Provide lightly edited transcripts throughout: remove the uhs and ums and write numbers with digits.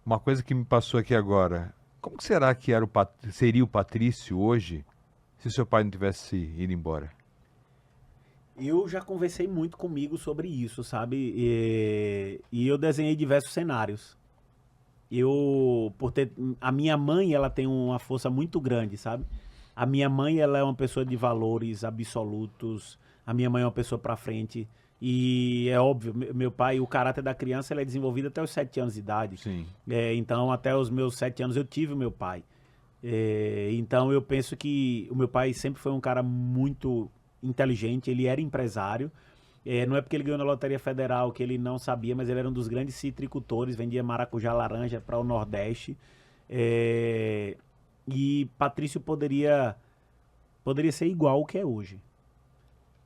uma coisa que me passou aqui agora. Como que será que era seria o Patrício hoje se seu pai não tivesse ido embora? Eu já conversei muito comigo sobre isso, sabe? E eu desenhei diversos cenários. Por ter, a minha mãe, ela tem uma força muito grande, sabe? A minha mãe, ela é uma pessoa de valores absolutos. A minha mãe é uma pessoa pra frente. E é óbvio, meu pai, o caráter da criança, ele é desenvolvido até os 7 anos de idade. Sim. Então, até os meus 7 anos eu tive o meu pai. Então, eu penso que o meu pai sempre foi um cara muito inteligente, ele era empresário. Não é porque ele ganhou na Loteria Federal que ele não sabia, mas ele era um dos grandes citricultores, vendia maracujá laranja para o Nordeste. É, e Patrício poderia ser igual ao que é hoje.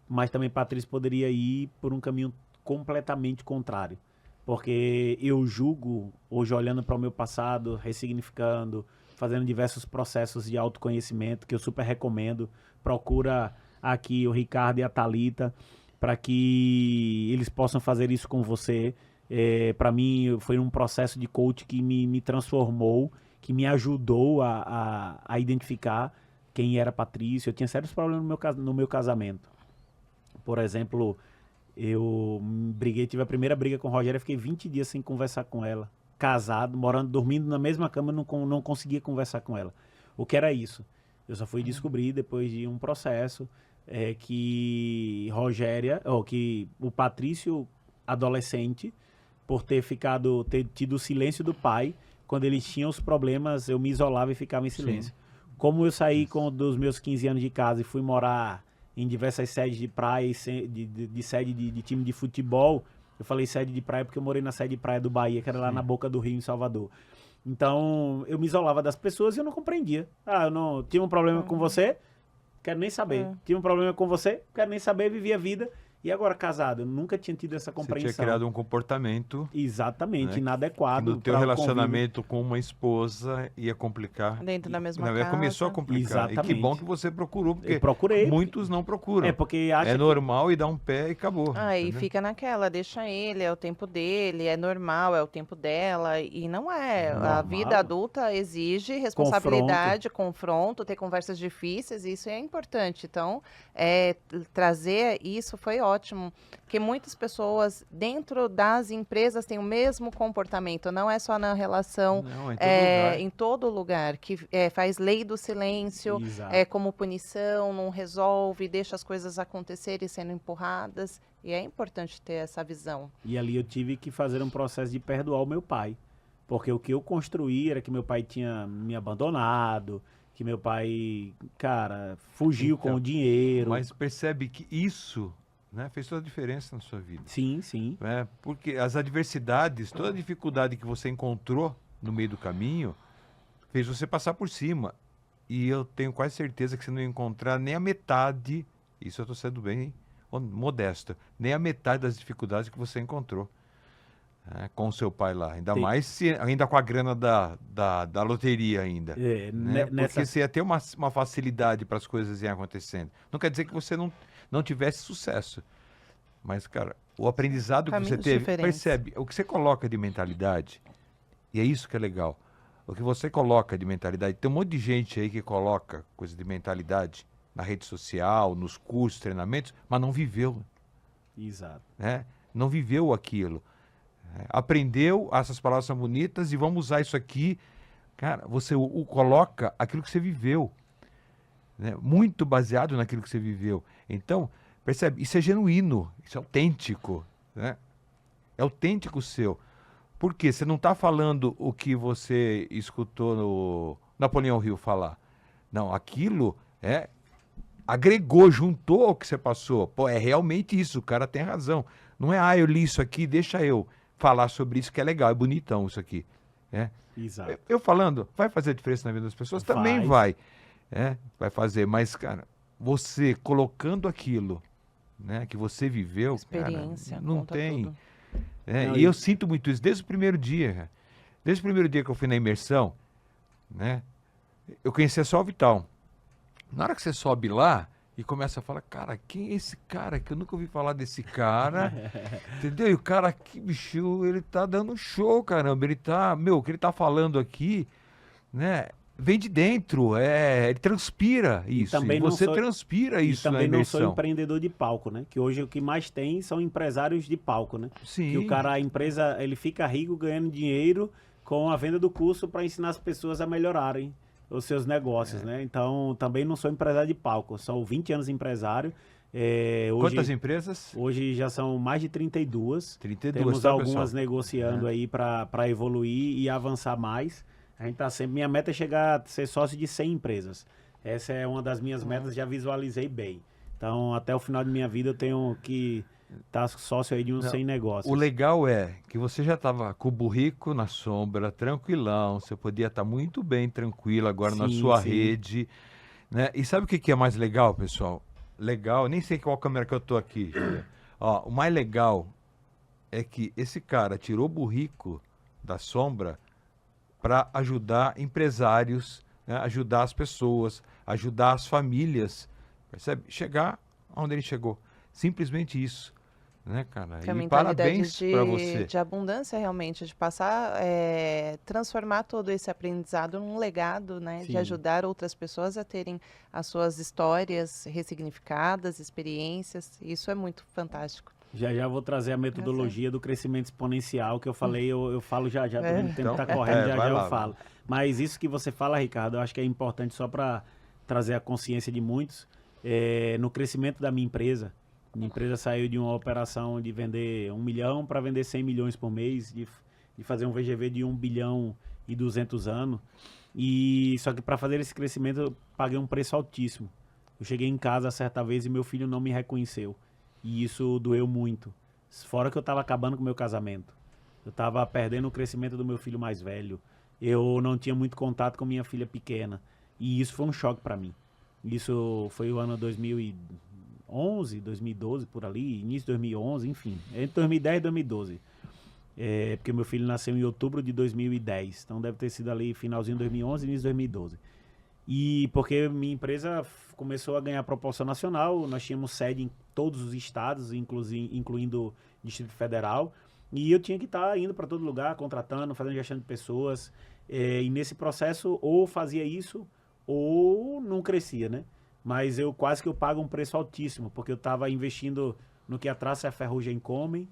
Mas também Patrício poderia ir por um caminho completamente contrário. Porque eu julgo, hoje olhando para o meu passado, ressignificando, fazendo diversos processos de autoconhecimento, que eu super recomendo. Procura aqui o Ricardo e a Thalita para que eles possam fazer isso com você. Para mim, foi um processo de coach que me transformou, que me ajudou a identificar quem era Patrício. Eu tinha sérios problemas no meu casamento. Por exemplo, eu tive a primeira briga com o Rogério, eu fiquei 20 dias sem conversar com ela. Casado, morando, dormindo na mesma cama, não conseguia conversar com ela. O que era isso? Eu só fui descobrir depois de um processo que o Patrício adolescente, por ter tido o silêncio do pai, quando ele tinha os problemas, eu me isolava e ficava em Sim. silêncio. Como eu saí dos meus 15 anos de casa e fui morar em diversas sedes de praia, de sede de time de futebol, eu falei sede de praia porque eu morei na sede de praia do Bahia, que era lá na Sim. boca do Rio, em Salvador. Então, eu me isolava das pessoas e eu não compreendia. Eu não tinha um problema com você, quero nem saber. É. Tinha um problema com você, quero nem saber, vivia a vida. E agora casado, eu nunca tinha tido essa Você tinha compreensão. criado um comportamento, Exatamente, né, que no inadequado teu para o convívio. relacionamento com uma esposa ia complicar. Dentro da mesma Começou a casa. complicar. E que bom Exatamente. que você procurou, Eu porque procurei. muitos não procuram. Porque acha É que normal e dá um pé e acabou. Aí Entendeu? fica naquela, deixa ele, é o tempo dele, é normal, é o tempo dela, e não é. A vida normal. adulta exige Confronto. responsabilidade, confronto, ter conversas difíceis, e isso é importante. Então, trazer isso foi ótimo, porque muitas pessoas dentro das empresas têm o mesmo comportamento, não é só na relação, Não, em todo lugar. em todo lugar, que faz lei do silêncio, Exato. como punição, não resolve, deixa as coisas acontecerem sendo empurradas. E é importante ter essa visão. E ali eu tive que fazer um processo de perdoar o meu pai. Porque o que eu construí era que meu pai tinha me abandonado, que meu pai, cara, fugiu com Então, o dinheiro. Mas percebe que isso, né, fez toda a diferença na sua vida. Sim, sim. Né? Porque as adversidades, toda a dificuldade que você encontrou no meio do caminho, fez você passar por cima. E eu tenho quase certeza que você não ia encontrar nem a metade, isso eu estou sendo bem modesto, nem a metade das dificuldades que você encontrou, né, com o seu pai lá. Ainda Tem- mais ainda com a grana da loteria ainda. Né? Porque Nessa. você ia ter uma facilidade para as coisas irem acontecendo. Não quer dizer que você não tivesse sucesso. Mas, cara, o aprendizado que você Caminhos teve, diferentes. percebe, o que você coloca de mentalidade, e é isso que é legal. O que você coloca de mentalidade, tem um monte de gente aí que coloca coisa de mentalidade na rede social, nos cursos, treinamentos, mas não viveu, Exato. né? Não viveu aquilo. Aprendeu, essas palavras são bonitas e vamos usar isso aqui. Cara, você coloca aquilo que você viveu, né? Muito baseado naquilo que você viveu. Então, percebe? Isso é genuíno, isso é autêntico, né? É autêntico seu. Por quê? Você não está falando o que você escutou no Napoleão Hill falar. Não, aquilo agregou, juntou ao que você passou. Pô, é realmente isso, o cara tem razão. Não é, eu li isso aqui, deixa eu falar sobre isso que é legal, é bonitão isso aqui. Né? Exato. Eu falando, vai fazer diferença na vida das pessoas? Também vai. Vai fazer, mas, cara, você colocando aquilo, né, que você viveu, Experiência, cara, não conta tem. tudo. Não, E eu sinto muito isso desde o primeiro dia. Cara. Desde o primeiro dia que eu fui na imersão, né, eu conhecia só o Vital. Na hora que você sobe lá, e começa a falar, cara, quem é esse cara? Que eu nunca ouvi falar desse cara, entendeu? E o cara aqui, bicho, ele tá dando show, caramba, ele tá, o que ele tá falando aqui, né, vem de dentro, ele transpira isso, também e não você sou- transpira E isso na também não sou imersão. empreendedor de palco, né? Que hoje o que mais tem são empresários de palco, né? Sim. Que o cara, a empresa, ele fica rico ganhando dinheiro com a venda do curso para ensinar as pessoas a melhorarem os seus negócios, né? Então, também não sou empresário de palco, sou 20 anos empresário. Quantas empresas? Hoje já são mais de 32. 32, Temos tá, algumas pessoal? negociando aí para evoluir e avançar mais. A gente tá sempre. Minha meta é chegar a ser sócio de 100 empresas. Essa é uma das minhas metas, já visualizei bem. Então, até o final de minha vida, eu tenho que estar sócio aí de uns 100 negócios. O legal é que você já estava com o burrico na sombra, tranquilão, você podia estar muito bem tranquilo agora na Sim, sua sim. rede, né? E sabe o que que é mais legal, pessoal? Legal, nem sei qual câmera que eu tô aqui, Júlia. Ó, o mais legal é que esse cara tirou o burrico da sombra para ajudar empresários, né? Ajudar as pessoas, ajudar as famílias, percebe? Chegar onde ele chegou. Simplesmente isso, né, cara? Que é a E mentalidade parabéns para você. de abundância, realmente, de passar, transformar todo esse aprendizado num legado, né? De Sim. ajudar outras pessoas a terem as suas histórias ressignificadas, experiências. Isso é muito fantástico. Já já vou trazer a metodologia do crescimento exponencial que eu falei, eu falo já, tô vendo o tempo tá Então, correndo, já vai já lá, eu falo. Mas isso que você fala, Ricardo, eu acho que é importante só para trazer a consciência de muitos. No crescimento da minha empresa saiu de uma operação de vender 1 milhão para vender 100 milhões por mês, de fazer um VGV de 1 bilhão e 200 anos. E só que para fazer esse crescimento eu paguei um preço altíssimo. Eu cheguei em casa certa vez e meu filho não me reconheceu. E isso doeu muito. Fora que eu estava acabando com o meu casamento. Eu estava perdendo o crescimento do meu filho mais velho. Eu não tinha muito contato com minha filha pequena. E isso foi um choque para mim. Isso foi o ano 2011, 2012, por ali, início de 2011, enfim. Entre 2010 e 2012. Porque meu filho nasceu em outubro de 2010. Então deve ter sido ali finalzinho de 2011, início de 2012. E porque minha empresa começou a ganhar proporção nacional, nós tínhamos sede em todos os estados, incluindo o Distrito Federal, e eu tinha que estar indo para todo lugar, contratando, fazendo gestão de pessoas, e nesse processo ou fazia isso ou não crescia, né? Mas eu quase que eu pago um preço altíssimo, porque eu estava investindo no que a traça e a ferrugem comem,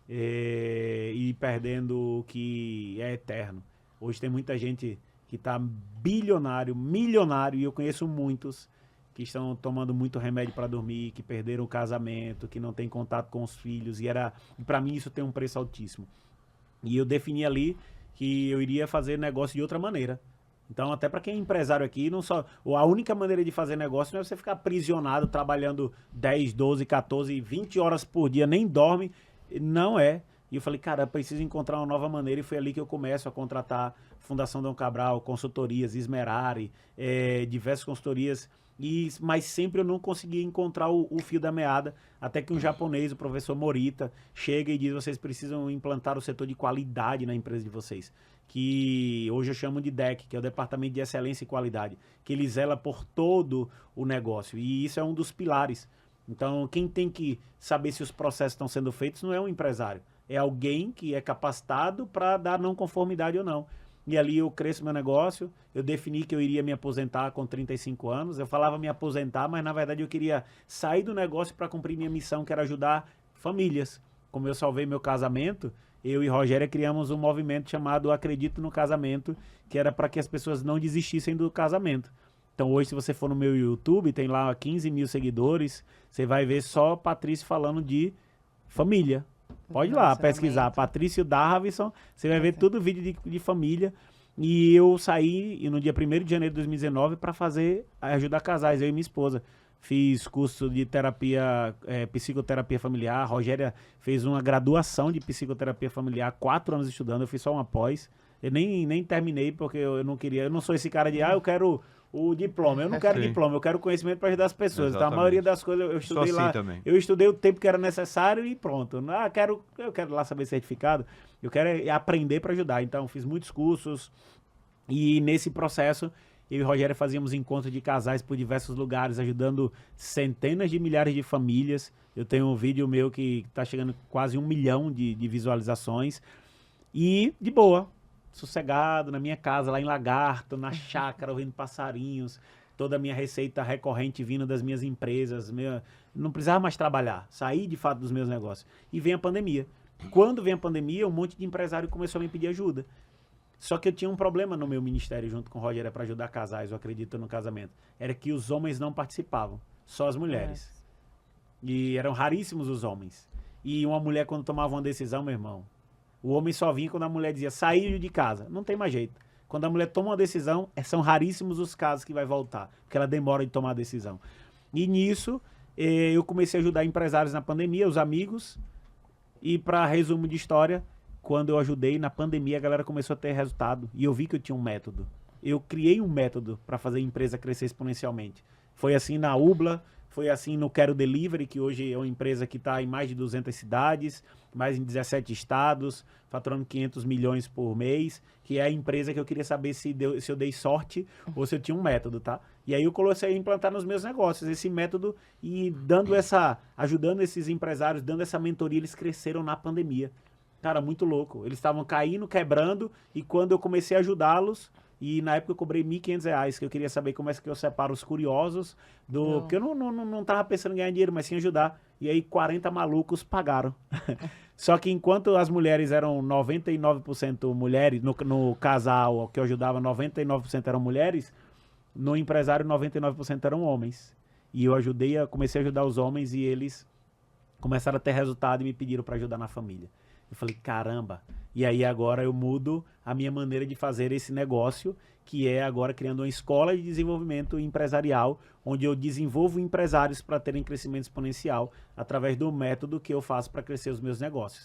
e perdendo o que é eterno. Hoje tem muita gente que está bilionário, milionário, e eu conheço muitos que estão tomando muito remédio para dormir, que perderam o casamento, que não tem contato com os filhos, e para mim isso tem um preço altíssimo. E eu defini ali que eu iria fazer negócio de outra maneira. Então, até para quem é empresário aqui, a única maneira de fazer negócio não é você ficar aprisionado, trabalhando 10, 12, 14, 20 horas por dia, nem dorme, não é. E eu falei, cara, eu preciso encontrar uma nova maneira, e foi ali que eu começo a contratar Fundação Dom Cabral, consultorias, Esmerari, diversas consultorias, mas sempre eu não conseguia encontrar o fio da meada, até que um japonês, o professor Morita, chega e diz, vocês precisam implantar o setor de qualidade na empresa de vocês, que hoje eu chamo de DEC, que é o Departamento de Excelência e Qualidade, que ele zela por todo o negócio, e isso é um dos pilares. Então, quem tem que saber se os processos estão sendo feitos não é um empresário, é alguém que é capacitado para dar não conformidade ou não. E ali eu cresço meu negócio, eu defini que eu iria me aposentar com 35 anos, eu falava me aposentar, mas na verdade eu queria sair do negócio para cumprir minha missão, que era ajudar famílias. Como eu salvei meu casamento, eu e Rogéria criamos um movimento chamado Acredito no Casamento, que era para que as pessoas não desistissem do casamento. Então hoje, se você for no meu YouTube, tem lá 15 mil seguidores, você vai ver só Patrício falando de família. Pode ir lá pesquisar, Patrício Darvison, você vai ver todo vídeo de família. E eu saí no dia 1º de janeiro de 2019 para ajudar casais, eu e minha esposa. Fiz curso de terapia, psicoterapia familiar. A Rogéria fez uma graduação de psicoterapia familiar, 4 anos estudando, eu fiz só uma pós. Eu nem terminei porque eu não queria, eu não sou esse cara de, eu quero o diploma. Eu não quero diploma, eu quero conhecimento para ajudar as pessoas. Exatamente. Então, a maioria das coisas eu estudei assim lá. Também. Eu estudei o tempo que era necessário e pronto. Eu quero lá saber certificado. Eu quero aprender para ajudar. Então, fiz muitos cursos e nesse processo eu e o Rogério fazíamos encontros de casais por diversos lugares, ajudando centenas de milhares de famílias. Eu tenho um vídeo meu que está chegando quase 1 milhão de visualizações. E de boa, sossegado, na minha casa, lá em Lagarto, na chácara, ouvindo passarinhos, toda a minha receita recorrente vindo das minhas empresas. Não precisava mais trabalhar, saí de fato dos meus negócios. E vem a pandemia. Quando vem a pandemia, um monte de empresário começou a me pedir ajuda. Só que eu tinha um problema no meu ministério, junto com o Rogério, para ajudar casais, eu acredito, no casamento. Era que os homens não participavam, só as mulheres. E eram raríssimos os homens. E uma mulher, quando tomava uma decisão, meu irmão, o homem só vinha quando a mulher dizia, saiu de casa. Não tem mais jeito. Quando a mulher toma uma decisão, são raríssimos os casos que vai voltar, porque ela demora de tomar a decisão. E nisso, eu comecei a ajudar empresários na pandemia, os amigos. E para resumo de história, quando eu ajudei na pandemia, a galera começou a ter resultado. E eu vi que eu tinha um método. Eu criei um método para fazer a empresa crescer exponencialmente. Foi assim na Ubla, foi assim no Quero Delivery, que hoje é uma empresa que está em mais de 200 cidades, mais em 17 estados, faturando 500 milhões por mês, que é a empresa que eu queria saber se eu dei sorte ou se eu tinha um método, tá? E aí eu comecei a implantar nos meus negócios esse método e ajudando esses empresários, dando essa mentoria, eles cresceram na pandemia. Cara, muito louco. Eles estavam caindo, quebrando, e quando eu comecei a ajudá-los, e na época eu cobrei R$1.500, que eu queria saber como é que eu separo os curiosos porque eu não tava pensando em ganhar dinheiro, mas sim ajudar. E aí 40 malucos pagaram. Só que enquanto as mulheres eram 99% mulheres, no casal que eu ajudava, 99% eram mulheres, no empresário 99% eram homens. E eu comecei a ajudar os homens e eles começaram a ter resultado e me pediram para ajudar na família. Eu falei, caramba. E aí agora eu mudo a minha maneira de fazer esse negócio, que é agora criando uma escola de desenvolvimento empresarial, onde eu desenvolvo empresários para terem crescimento exponencial através do método que eu faço para crescer os meus negócios.